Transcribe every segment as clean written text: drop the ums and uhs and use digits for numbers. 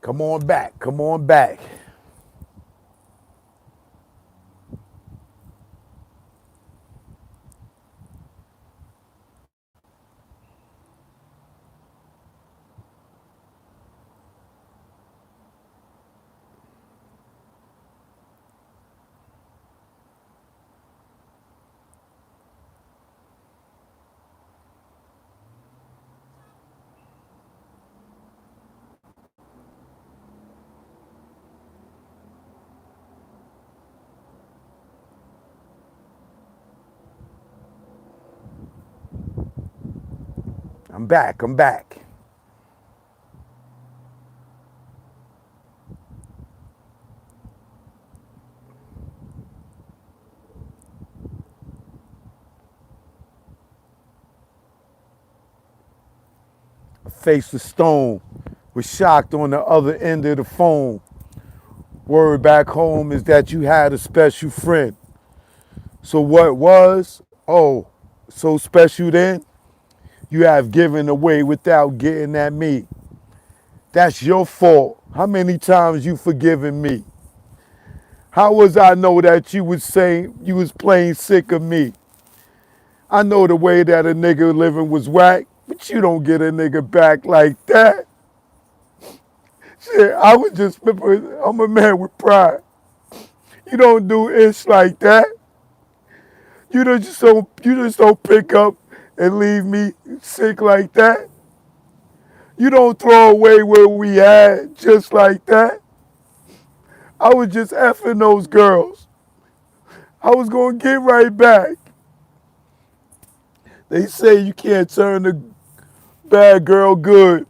Come on back. Come on back. I'm back. I'm back. I faced the stone. Was shocked on the other end of the phone. Word back home is that you had a special friend. So what was? Oh, so special then? You have given away without getting at me. That's your fault. How many times you forgiven me? How was I know that you was saying you was plain sick of me? I know the way that a nigga living was whack, but you don't get a nigga back like that. Shit, I was just, I'm a man with pride. You don't do ish like that. You just don't pick up and leave me sick like that. You don't throw away what we had just like that. I was just effing those girls. I was gonna get right back. They say you can't turn a bad girl good,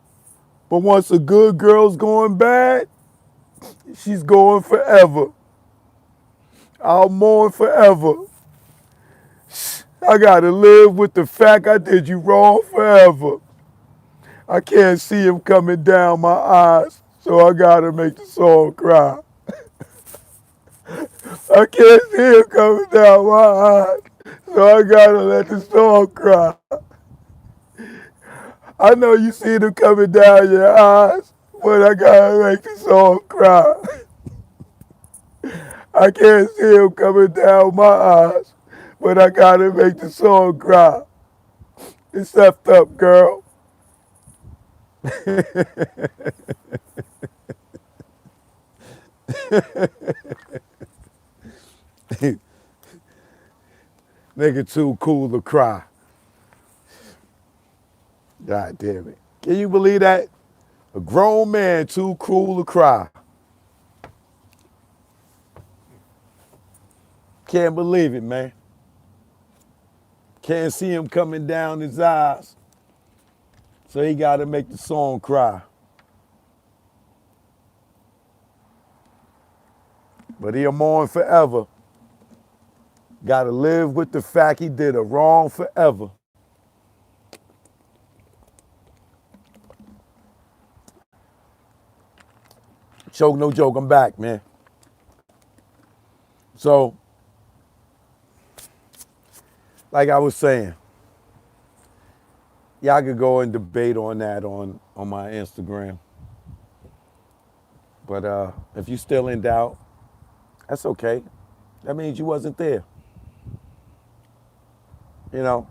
but once a good girl's going bad, she's going forever. I'll mourn forever. I gotta live with the fact I did you wrong forever. I can't see him coming down my eyes, so I gotta make the song cry. I can't see him coming down my eyes, so I gotta let the song cry. I know you see them coming down your eyes, but I gotta make the song cry. I can't see him coming down my eyes, but I gotta make the song cry. It's effed up, girl. Nigga too cool to cry. God damn it. Can you believe that? A grown man too cool to cry. Can't believe it, man. Can't see him coming down his eyes. So he gotta make the song cry. But he'll mourn forever. Gotta live with the fact he did a wrong forever. Joke, no joke, I'm back, man. So, like I was saying, y'all could go and debate on that on my Instagram. But if you're still in doubt, that's okay. That means you wasn't there. You know,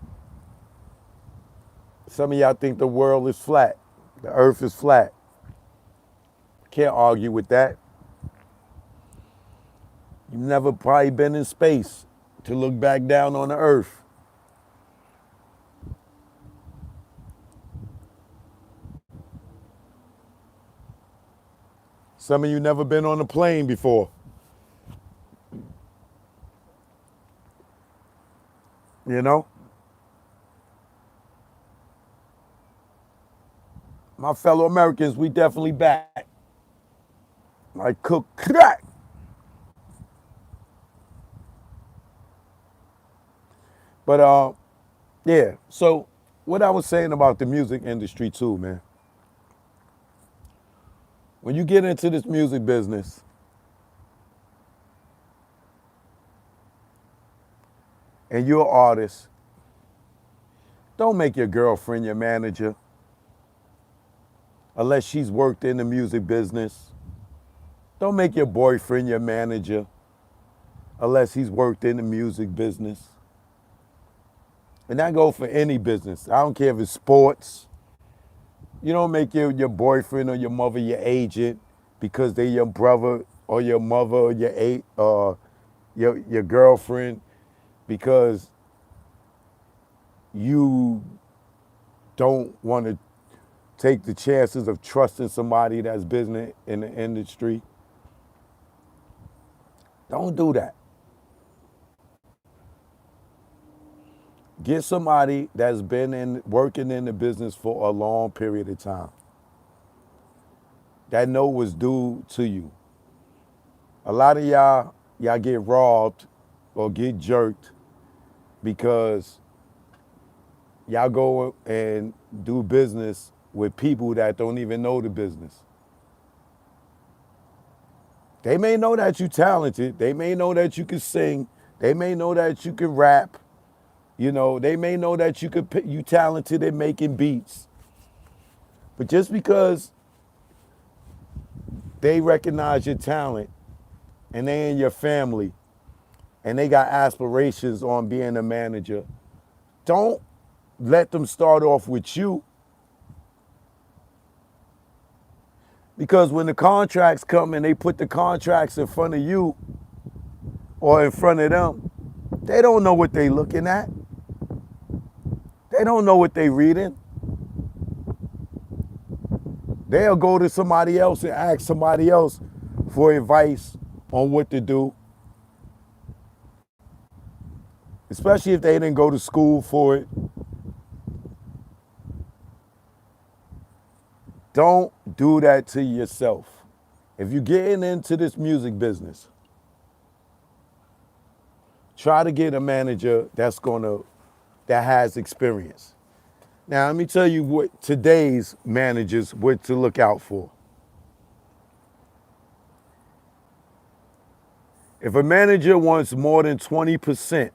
some of y'all think the world is flat, the earth is flat. Can't argue with that. You've never probably been in space to look back down on the earth. Some of you never been on a plane before. You know? My fellow Americans, we definitely back. Like cook crack. But yeah, so what I was saying about the music industry too, man. When you get into this music business, and you're an artist, don't make your girlfriend your manager. unless she's worked in the music business. Don't make your boyfriend your manager unless he's worked in the music business. And that goes for any business. I don't care if it's sports. You don't make your boyfriend or your mother your agent because they your brother or your mother or your girlfriend because you don't want to take the chances of trusting somebody that's business in the industry. Don't do that. Get somebody that's been working in the business for a long period of time. That know what's due to you. A lot of y'all get robbed or get jerked because y'all go and do business with people that don't even know the business. They may know that you're talented. They may know that you can sing. They may know that you can rap. You know, they may know that you talented at making beats. But just because they recognize your talent and they in your family and they got aspirations on being a manager, don't let them start off with you. Because when the contracts come and they put the contracts in front of you or in front of them, they don't know what they looking at. They don't know what they reading. They'll go to somebody else and ask somebody else for advice on what to do. Especially if they didn't go to school for it. Don't do that to yourself. If you're getting into this music business, try to get a manager that has experience. Now, let me tell you what today's managers, what to look out for. If a manager wants more than 20%,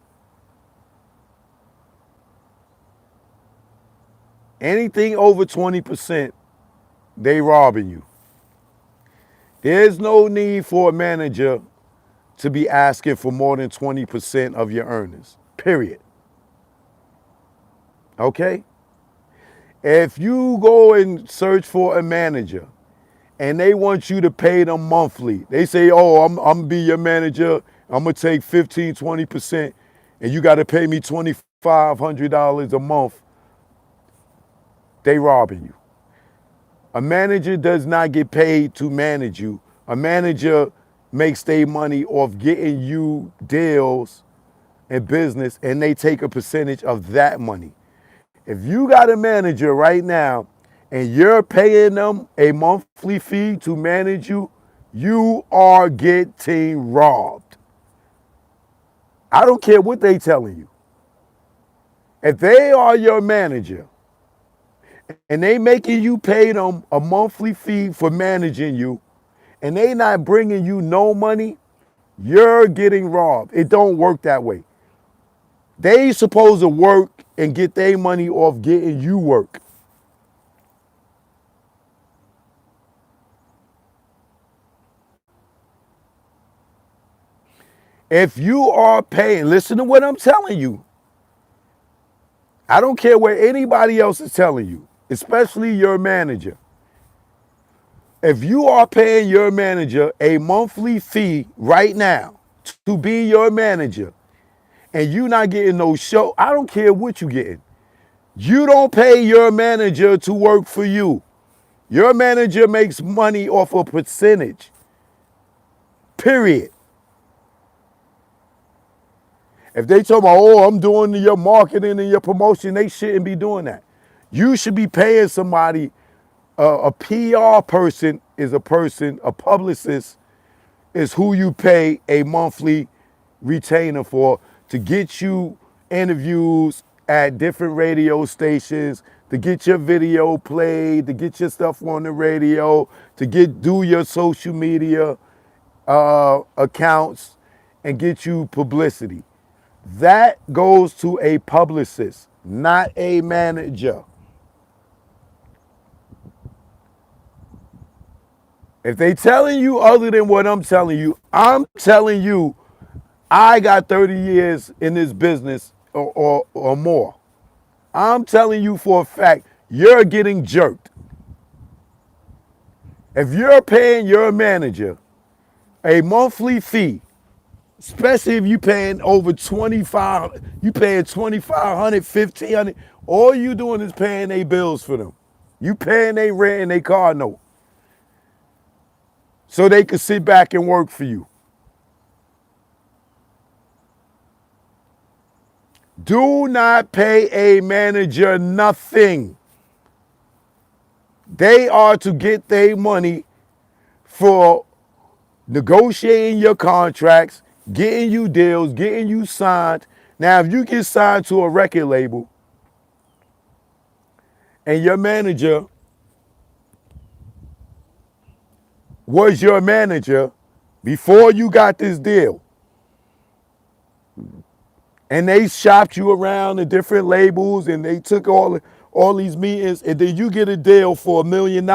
anything over 20%, they robbing you. There's no need for a manager to be asking for more than 20% of your earnings, period. Okay? If you go and search for a manager and they want you to pay them monthly, they say, oh, I'm going to be your manager, I'm going to take 15, 20%, and you got to pay me $2,500 a month, they robbing you. A manager does not get paid to manage you. A manager makes their money off getting you deals and business, and they take a percentage of that money. If you got a manager right now and you're paying them a monthly fee to manage you, you are getting robbed. I don't care what they telling you. If they are your manager and they making you pay them a monthly fee for managing you, and they not bringing you no money, you're getting robbed. It don't work that way. They supposed to work and get their money off getting you work. If you are paying, listen to what I'm telling you. I don't care what anybody else is telling you, especially your manager. If you are paying your manager a monthly fee right now to be your manager and you not getting no show, I don't care what you getting. You don't pay your manager to work for you. Your manager makes money off a percentage. Period. If they talk about, oh, I'm doing your marketing and your promotion, they shouldn't be doing that. You should be paying somebody. A PR person is a publicist is who you pay a monthly retainer for to get you interviews at different radio stations, to get your video played, to get your stuff on the radio, to do your social media accounts and get you publicity. That goes to a publicist, not a manager. If they telling you other than what I'm telling you I got 30 years in this business or more. I'm telling you for a fact, you're getting jerked. If you're paying your manager a monthly fee, especially if you paying over 25, you paying 2,500, 1,500, all you doing is paying their bills for them. You paying their rent and their car note. So they can sit back and work for you. Do not pay a manager nothing. They are to get their money for negotiating your contracts, getting you deals, getting you signed. Now, if you get signed to a record label and your manager was your manager before you got this deal, and they shopped you around the different labels and they took all these meetings, and then you get a deal for $1 million,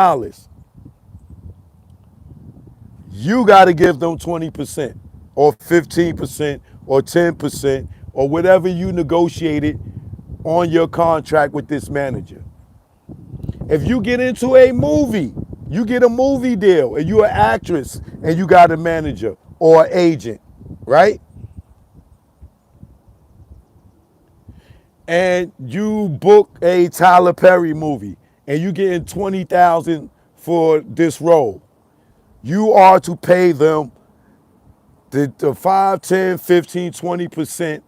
you got to give them 20% or 15% or 10% or whatever you negotiated on your contract with this manager. If you get into a movie, you get a movie deal and you're an actress and you got a manager or an agent, right? And you book a Tyler Perry movie and you getting $20,000 for this role. You are to pay them the 5, 10, 15, 20%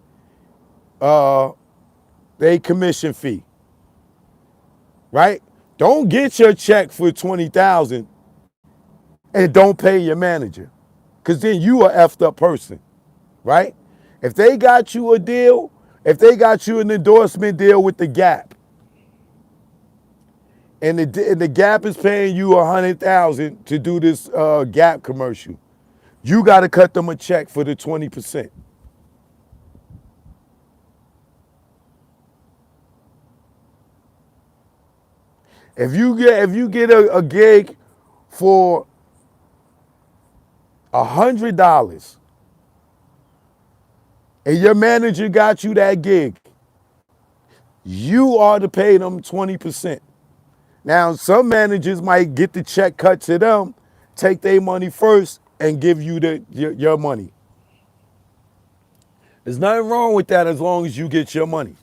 they commission fee, right? Don't get your check for $20,000 and don't pay your manager, because then you a effed up person, right? If they got you a deal, if they got you an endorsement deal with the Gap, and the Gap is paying you $100,000 to do this Gap commercial, you got to cut them a check for the 20%. If you get a gig for $100 and your manager got you that gig, you are to pay them 20%. Now, some managers might get the check cut to them, take their money first, and give you your money. There's nothing wrong with that as long as you get your money,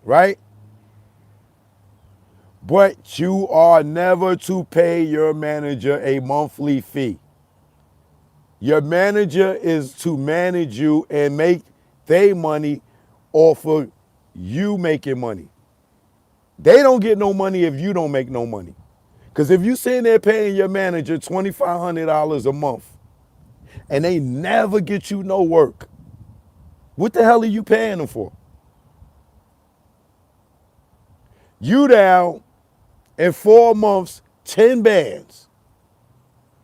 right? But you are never to pay your manager a monthly fee. Your manager is to manage you and make their money off of you making money. They don't get no money if you don't make no money. Because if you sitting there paying your manager $2,500 a month and they never get you no work, what the hell are you paying them for? You down in 4 months, 10 bands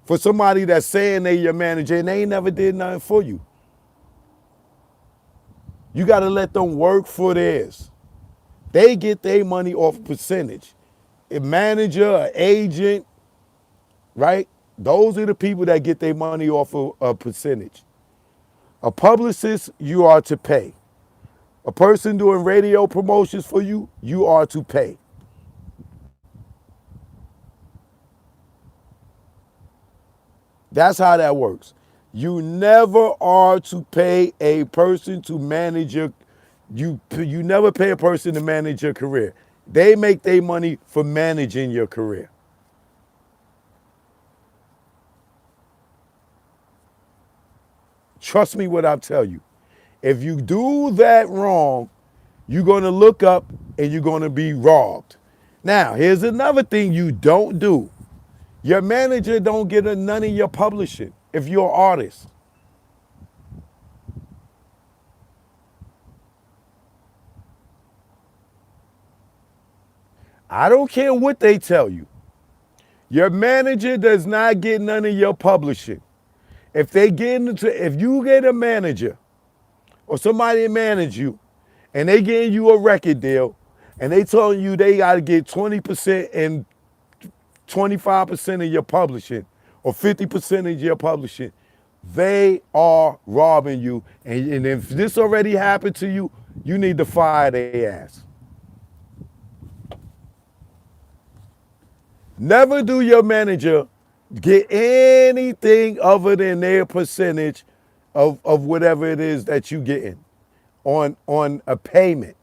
for somebody that's saying they your manager and they ain't never did nothing for you. You got to let them work for theirs. They get their money off percentage. A manager, an agent, right? Those are the people that get their money off of a percentage. A publicist, you are to pay. A person doing radio promotions for you, you are to pay. That's how that works. You never are to pay a person to manage you never pay a person to manage your career. They make their money for managing your career. Trust me what I tell you. If you do that wrong, you're going to look up and you're going to be robbed. Now, here's another thing you don't do. Your manager don't get none of your publishing if you're an artist. I don't care what they tell you. Your manager does not get none of your publishing. If you get a manager or somebody manage you and they getting you a record deal and they telling you they got to get 20% and 25% of your publishing or 50% of your publishing, they are robbing you. And if this already happened to you, you need to fire their ass. Never do your manager get anything other than their percentage of whatever it is that you getting on a payment.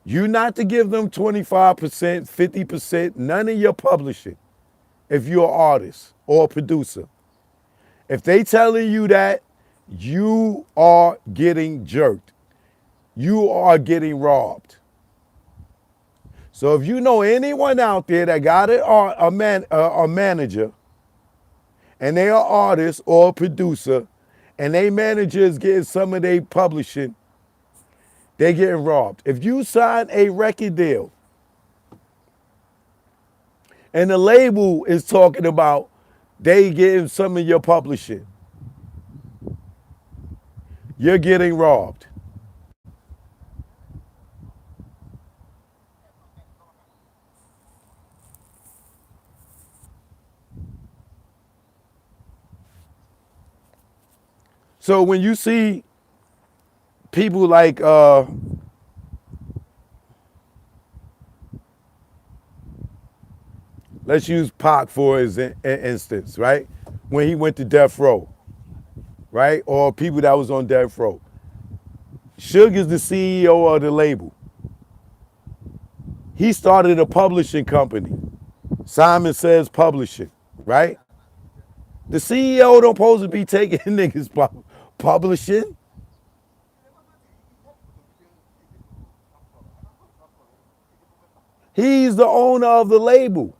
You not to give them 25%, 50%, none of your publishing if you're an artist or a producer. If they telling you that, you are getting jerked. You are getting robbed. So if you know anyone out there that got a manager and they are artist or a producer and they manager is getting some of their publishing, they're getting robbed. If you sign a record deal and the label is talking about they getting some of your publishing, you're getting robbed. So when you see people like let's use Pac for his instance, right? When he went to death row, right? Or people that was on death row. Suge is the CEO of the label. He started a publishing company. Simon Says Publishing, right? The CEO don't supposed to be taking niggas publishing. He's the owner of the label.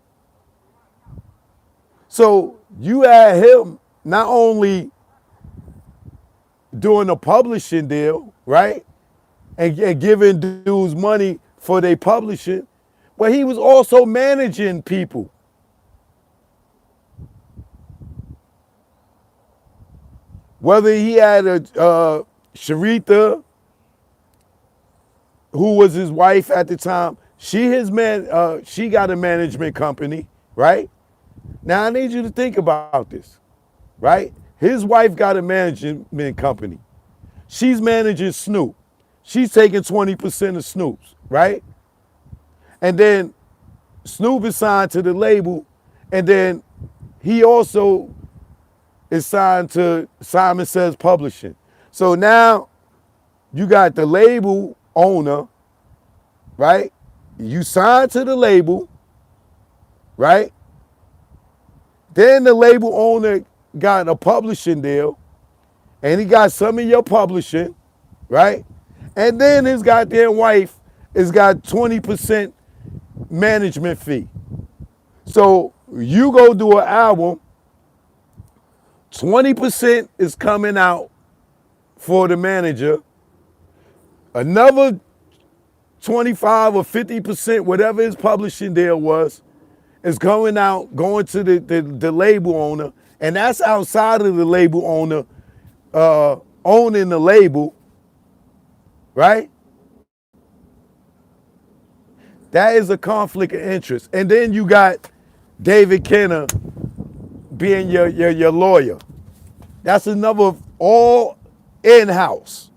So you had him not only doing a publishing deal, right? And giving dudes money for their publishing, but he was also managing people. Whether he had a Sharita, who was his wife at the time, she got a management company, right? Now I need you to think about this, right? His wife got a management company. She's managing Snoop. She's taking 20% of Snoop's, right? And then Snoop is signed to the label, and then he also is signed to Simon Says Publishing. So now you got the label owner, right? You signed to the label, right? Then the label owner got a publishing deal, and he got some of your publishing, right? And then his goddamn wife has got 20% management fee. So you go do an album, 20% is coming out for the manager, another 25 or 50%, whatever his publishing deal was, is going to the label owner, and that's outside of the label owner owning the label, right? That is a conflict of interest. And then you got David Kenner being your lawyer. That's another all in-house.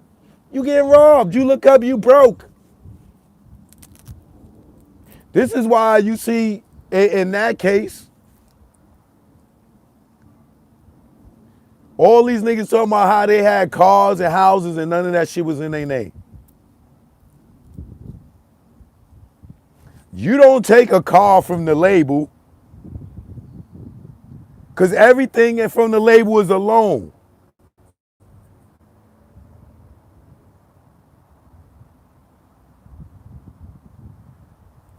You get robbed. You look up, you broke. This is why you see in that case, all these niggas talking about how they had cars and houses and none of that shit was in their name. You don't take a car from the label because everything from the label is a loan.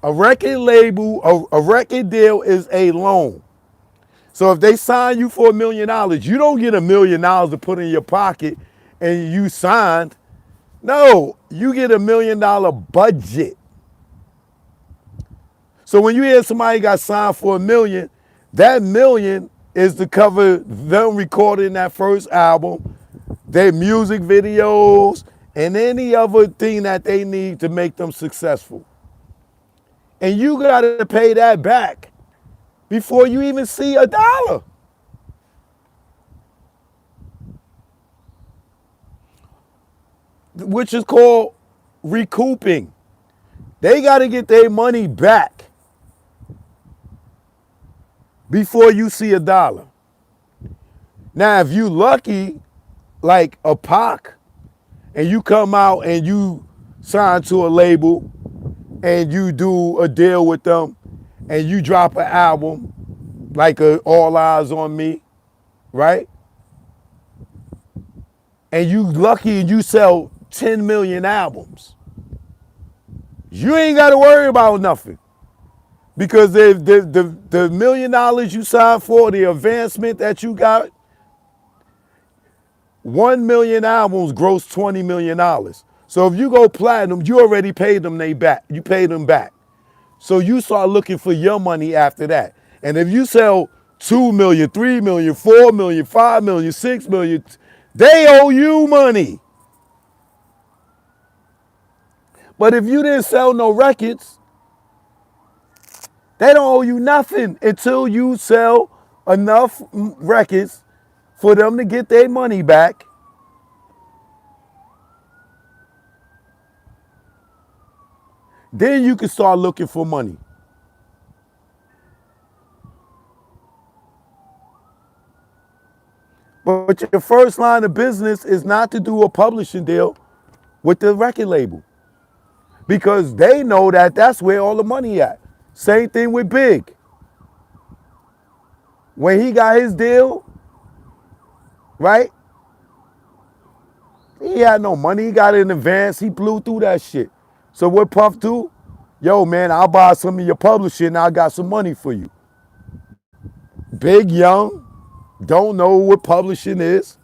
A record label, a record deal is a loan. So if they sign you for $1 million, you don't get $1 million to put in your pocket and you signed. No, you get $1 million budget. So when you hear somebody got signed for $1 million, that $1 million is to cover them recording that first album, their music videos, and any other thing that they need to make them successful. And you got to pay that back before you even see a dollar. Which is called recouping. They got to get their money back before you see a dollar. Now, if you lucky, like a Pac, and you come out and you sign to a label and you do a deal with them and you drop an album like All Eyes on Me, right? And you lucky and you sell 10 million albums. You ain't got to worry about nothing. Because the $1 million you signed for, the advancement that you got, 1 million albums gross $20 million. So if you go platinum, you already paid them they back. You paid them back. So you start looking for your money after that. And if you sell 2 million, 3 million, 4 million, 5 million, 6 million, they owe you money. But if you didn't sell no records, they don't owe you nothing until you sell enough records for them to get their money back. Then you can start looking for money. But your first line of business is not to do a publishing deal with the record label, because they know that that's where all the money at. Same thing with Big. When he got his deal, right? He had no money. He got it in advance. He blew through that shit. So what Puff do? Yo, man, I'll buy some of your publishing and I got some money for you. Big Young don't know what publishing is.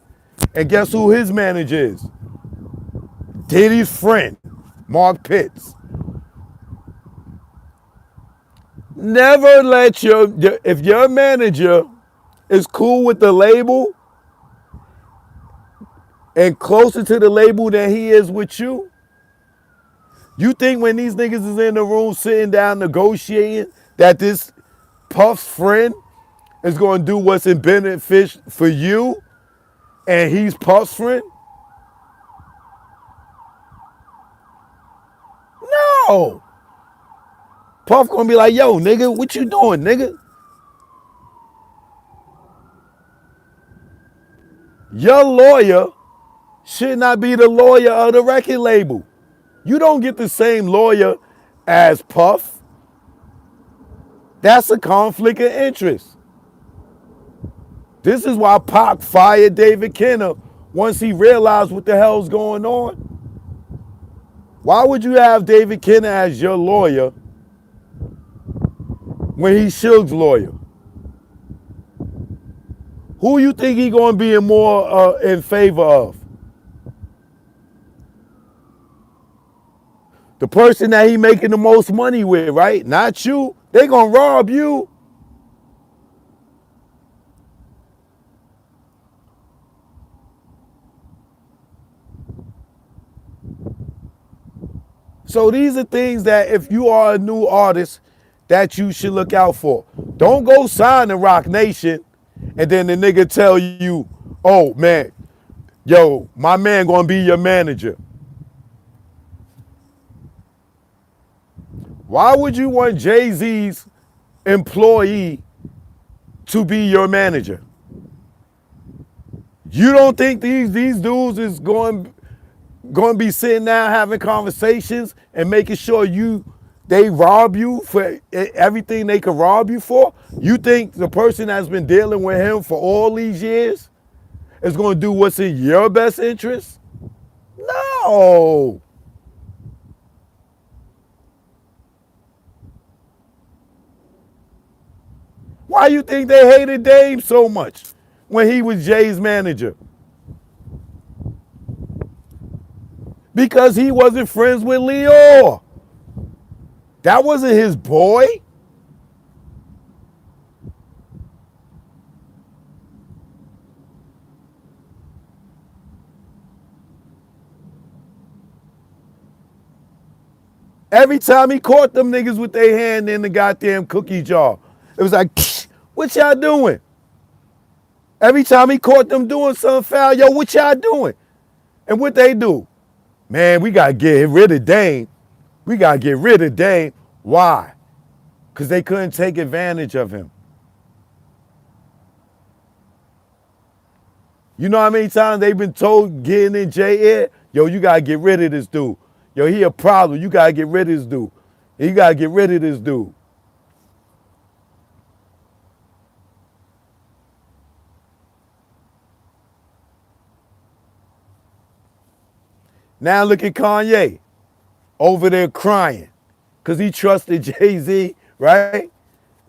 And guess who his manager is? Diddy's friend, Mark Pitts. Never let if your manager is cool with the label and closer to the label than he is with you, you think when these niggas is in the room sitting down negotiating that this Puff's friend is going to do what's in benefit for you and he's Puff's friend? No. Puff going to be like, yo, nigga, what you doing, nigga? Your lawyer should not be the lawyer of the record label. You don't get the same lawyer as Puff. That's a conflict of interest. This is why Pac fired David Kenner once he realized what the hell's going on. Why would you have David Kenner as your lawyer when he's Suge's lawyer? Who you think he gonna be more in favor of? The person that he making the most money with, right? Not you. They gonna rob you. So these are things that if you are a new artist that you should look out for. Don't go sign to Rock Nation and then the nigga tell you, oh man, yo, my man gonna be your manager. Why would you want Jay-Z's employee to be your manager? You don't think these dudes is going to be sitting down having conversations and making sure they rob you for everything they could rob you for? You think the person that's been dealing with him for all these years is going to do what's in your best interest? No. Why you think they hated Dame so much when he was Jay's manager? Because he wasn't friends with Lyor. That wasn't his boy. Every time he caught them niggas with their hand in the goddamn cookie jar, it was like, What y'all doing? Every time he caught them doing something foul, yo, what y'all doing? And what they do? Man, we got to get rid of Dame. We got to get rid of Dame. Why? Because they couldn't take advantage of him. You know how many times they've been told getting in Jay ear, yo, you got to get rid of this dude. Yo, he a problem. You got to get rid of this dude. You got to get rid of this dude. Now look at Kanye over there crying because he trusted Jay-Z, right?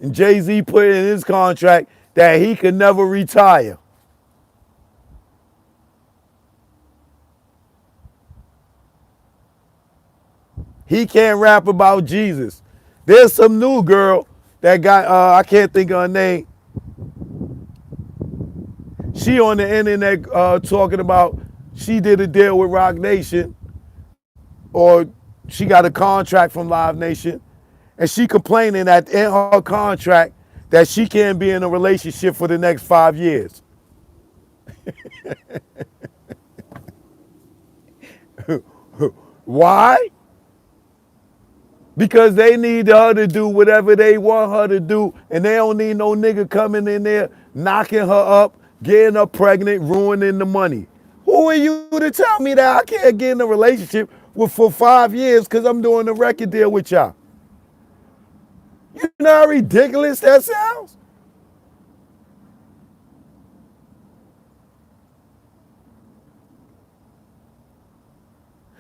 And Jay-Z put in his contract that he could never retire. He can't rap about Jesus. There's some new girl that got, I can't think of her name. She on the internet talking about she did a deal with Roc Nation, or she got a contract from Live Nation, and she complaining that in her contract that she can't be in a relationship for the next 5 years. Why? Because they need her to do whatever they want her to do, and they don't need no nigga coming in there, knocking her up, getting her pregnant, ruining the money. Who are you to tell me that I can't get in a relationship for 5 years because I'm doing a record deal with y'all? You know how ridiculous that sounds?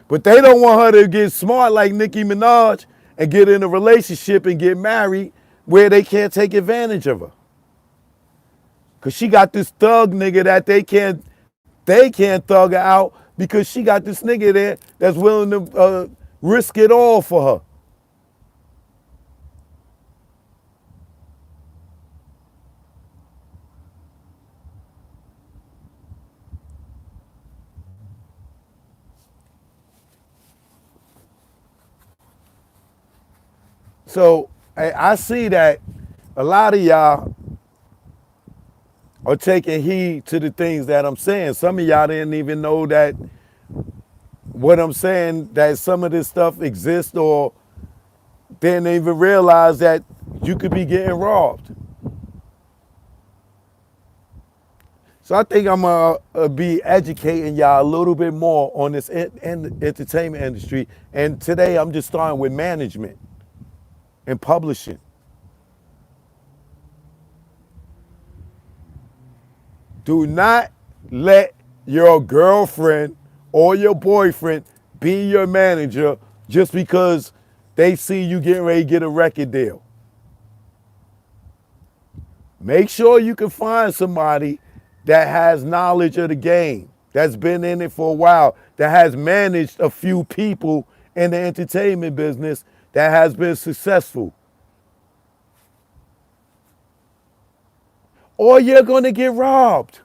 But they don't want her to get smart like Nicki Minaj and get in a relationship and get married where they can't take advantage of her. Because she got this thug nigga that they can't thug her out because she got this nigga there that's willing to risk it all for her. So I see that a lot of y'all are taking heed to the things that I'm saying. Some of y'all didn't even know that what I'm saying, that some of this stuff exists, or didn't even realize that you could be getting robbed. So I think I'm gonna be educating y'all a little bit more on this entertainment industry. And today I'm just starting with management and publishing. Do not let your girlfriend or your boyfriend be your manager just because they see you getting ready to get a record deal. Make sure you can find somebody that has knowledge of the game, that's been in it for a while, that has managed a few people in the entertainment business, that has been successful. Or you're going to get robbed.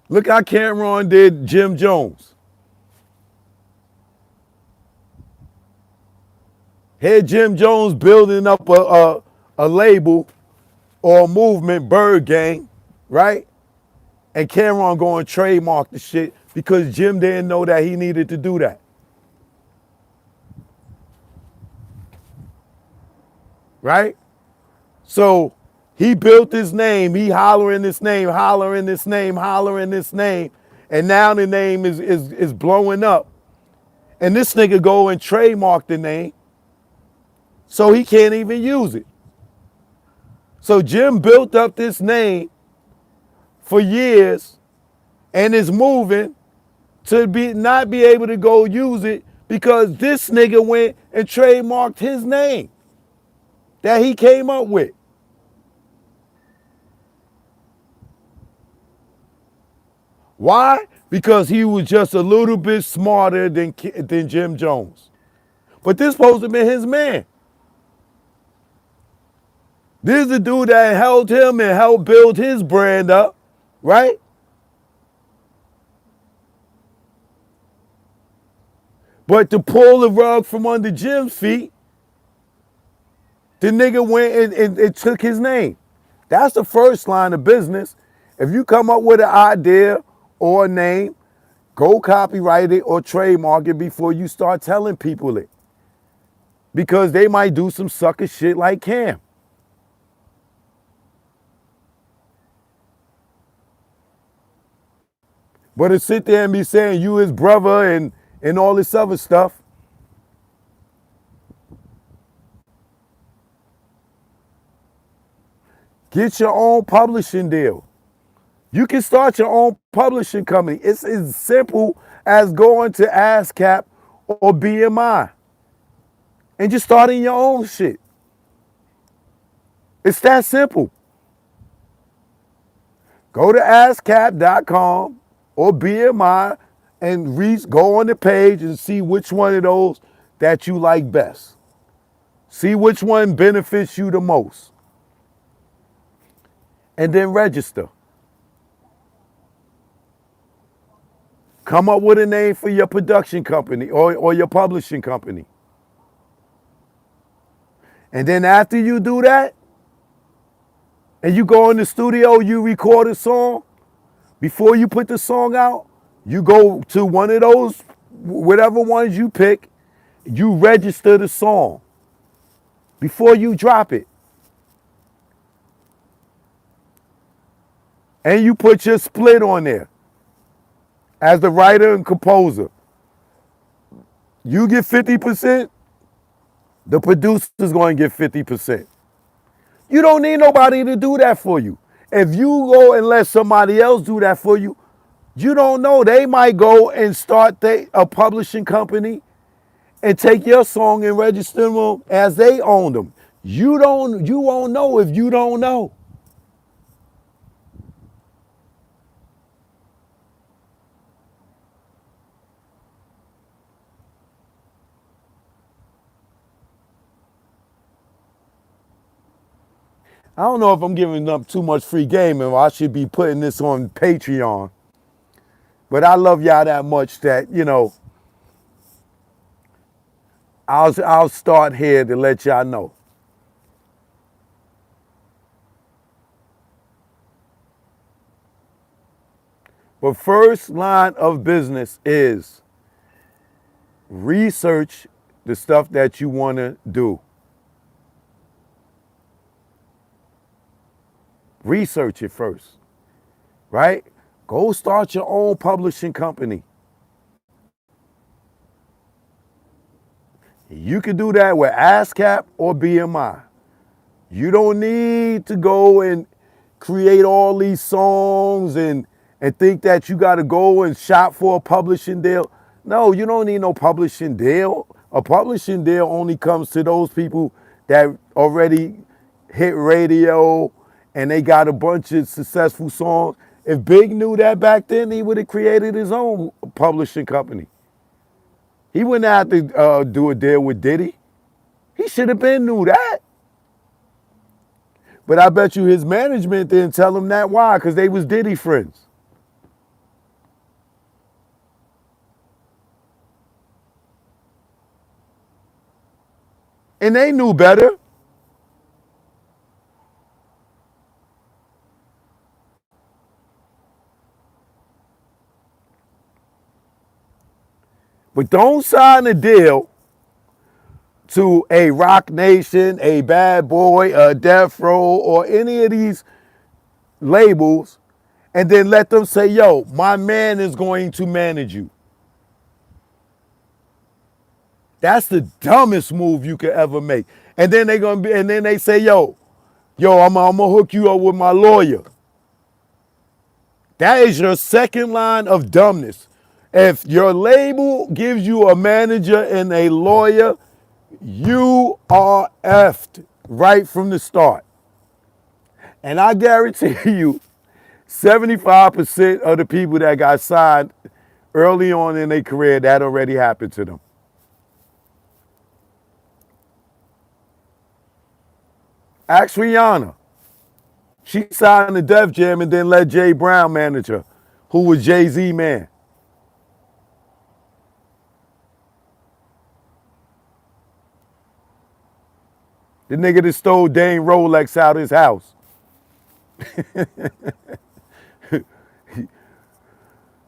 Look how Cameron did Jim Jones. Here Jim Jones building up a label or a movement, Bird Gang, right? And Cameron going to trademark the shit because Jim didn't know that he needed to do that. Right? So he built his name, he hollering this name, hollering this name, hollering this name, and now the name is blowing up. And this nigga go and trademark the name, so he can't even use it. So Jim built up this name for years and is moving to not be able to go use it because this nigga went and trademarked his name that he came up with. Why? Because he was just a little bit smarter than Jim Jones. But this supposed to be his man. This is the dude that helped him and helped build his brand up. right? But to pull the rug from under Jim's feet, the nigga went and took his name. That's the first line of business. If you come up with an idea or a name, go copyright it or trademark it before you start telling people it. Because they might do some sucker shit like Cam. But to sit there and be saying you his brother and all this other stuff, get your own publishing deal. You can start your own publishing company. It's as simple as going to ASCAP or BMI and just starting your own shit. It's that simple. Go to ASCAP.com or BMI and go on the page and see which one of those that you like best. See which one benefits you the most. And then register. Come up with a name for your production company or your publishing company. And then after you do that, and you go in the studio, you record a song, before you put the song out, you go to one of those, whatever ones you pick, you register the song before you drop it. And you put your split on there as the writer and composer. You get 50%, the producer's going to get 50%. You don't need nobody to do that for you. If you go and let somebody else do that for you, you don't know. They might go and start a publishing company and take your song and register them as they own them. You won't know if you don't know. I don't know if I'm giving up too much free game and I should be putting this on Patreon. But I love y'all that much that, I'll start here to let y'all know. But first line of business is research the stuff that you want to do. Research it first, right? Go start your own publishing company. You can do that with ASCAP or BMI. You don't need to go and create all these songs and think that you got to go and shop for a publishing deal. No, you don't need no publishing deal. A publishing deal only comes to those people that already hit radio and they got a bunch of successful songs. If Big knew that back then, he would have created his own publishing company. He wouldn't have to do a deal with Diddy. He should have been knew that. But I bet you his management didn't tell him that. Why? Because they was Diddy friends. And they knew better. But don't sign a deal to a Rock Nation, a Bad Boy, a Death Row, or any of these labels, and then let them say, yo, my man is going to manage you. That's the dumbest move you could ever make. And then they say, yo, I'm gonna hook you up with my lawyer. That is your second line of dumbness. If your label gives you a manager and a lawyer, you are effed right from the start. And I guarantee you, 75% of the people that got signed early on in their career, that already happened to them. Ask Rihanna. She signed the Def Jam and then let Jay Brown manage her, who was Jay-Z man. The nigga that stole Dane Rolex out his house.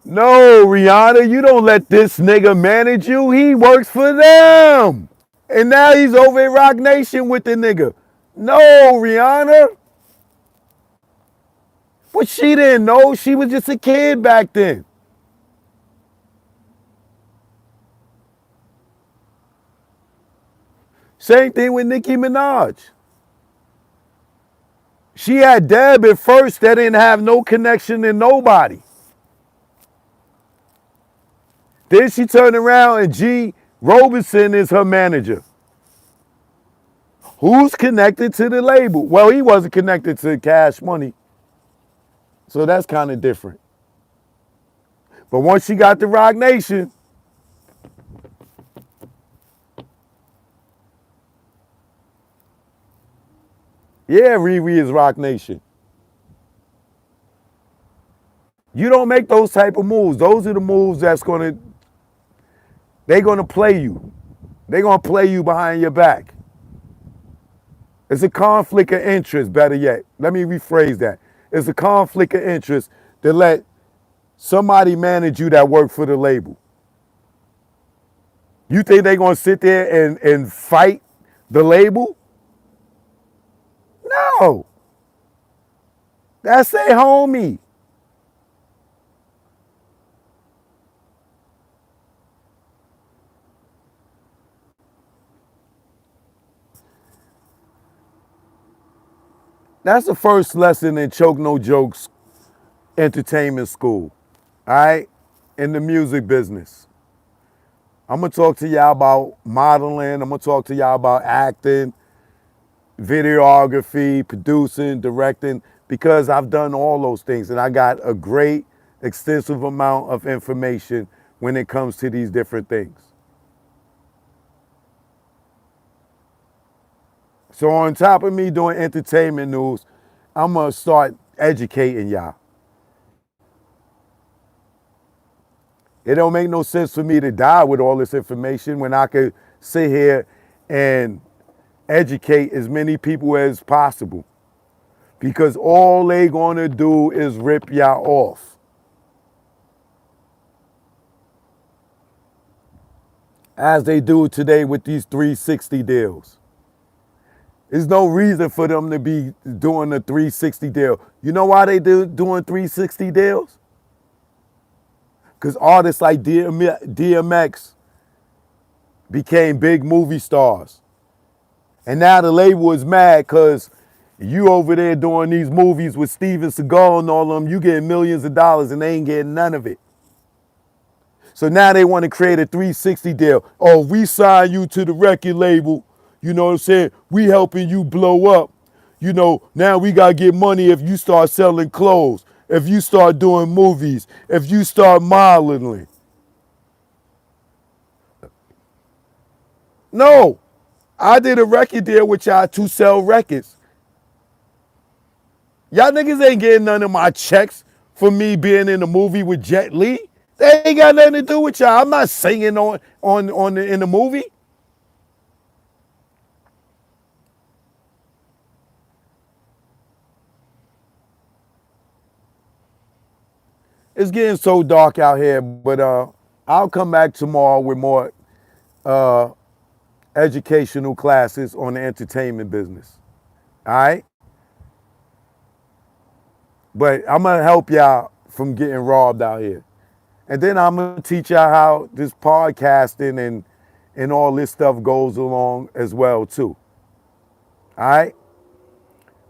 No, Rihanna, you don't let this nigga manage you. He works for them. And now he's over at Rock Nation with the nigga. No, Rihanna. But she didn't know. She was just a kid back then. Same thing with Nicki Minaj. She had Deb at first that didn't have no connection to nobody. Then she turned around and G. Robinson is her manager. Who's connected to the label? Well, he wasn't connected to Cash Money. So that's kind of different. But once she got to Rock Nation, yeah, Riri is Rock Nation. You don't make those type of moves. Those are the moves they're gonna play you. They're gonna play you behind your back. It's a conflict of interest, better yet. Let me rephrase that. It's a conflict of interest to let somebody manage you that work for the label. You think they're gonna sit there and fight the label? No. That's their homie. That's the first lesson in Choke No Jokes entertainment school, all right, in the music business. I'm going to talk to y'all about modeling. I'm going to talk to y'all about acting, videography, producing, directing, because I've done all those things and I got a great, extensive amount of information when it comes to these different things. So on top of me doing entertainment news, I'm going to start educating y'all. It don't make no sense for me to die with all this information when I could sit here and educate as many people as possible. Because all they gonna do is rip y'all off. As they do today with these 360 deals. There's no reason for them to be doing a 360 deal. You know why they doing 360 deals? Because artists like DMX became big movie stars. And now the label is mad because you over there doing these movies with Steven Seagal and all of them, you getting millions of dollars and they ain't getting none of it. So now they want to create a 360 deal. Oh, we sign you to the record label. You know what I'm saying? We helping you blow up. You know, now we got to get money if you start selling clothes, if you start doing movies, if you start modeling. No, I did a record deal with y'all to sell records. Y'all niggas ain't getting none of my checks for me being in the movie with Jet Li. They ain't got nothing to do with y'all. I'm not singing in the movie. It's getting so dark out here, but I'll come back tomorrow with more educational classes on the entertainment business. All right? But I'm going to help y'all from getting robbed out here. And then I'm going to teach y'all how this podcasting and all this stuff goes along as well, too. All right?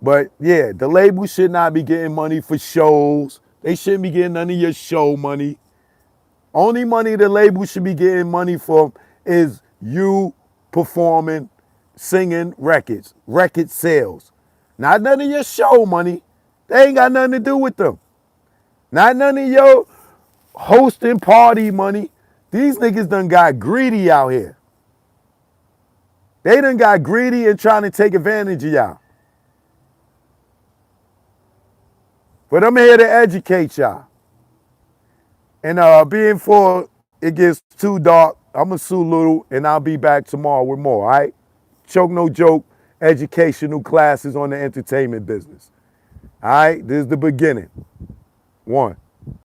But, yeah, the label should not be getting money for shows. They shouldn't be getting none of your show money. Only money the label should be getting money from is you performing, singing records, record sales. Not none of your show money. They ain't got nothing to do with them. Not none of your hosting party money. These niggas done got greedy out here. They done got greedy and trying to take advantage of y'all. But I'm here to educate y'all. And being for it gets too dark, I'm going to sue Little, and I'll be back tomorrow with more, all right? Choke no joke, educational classes on the entertainment business. All right, this is the beginning. 1.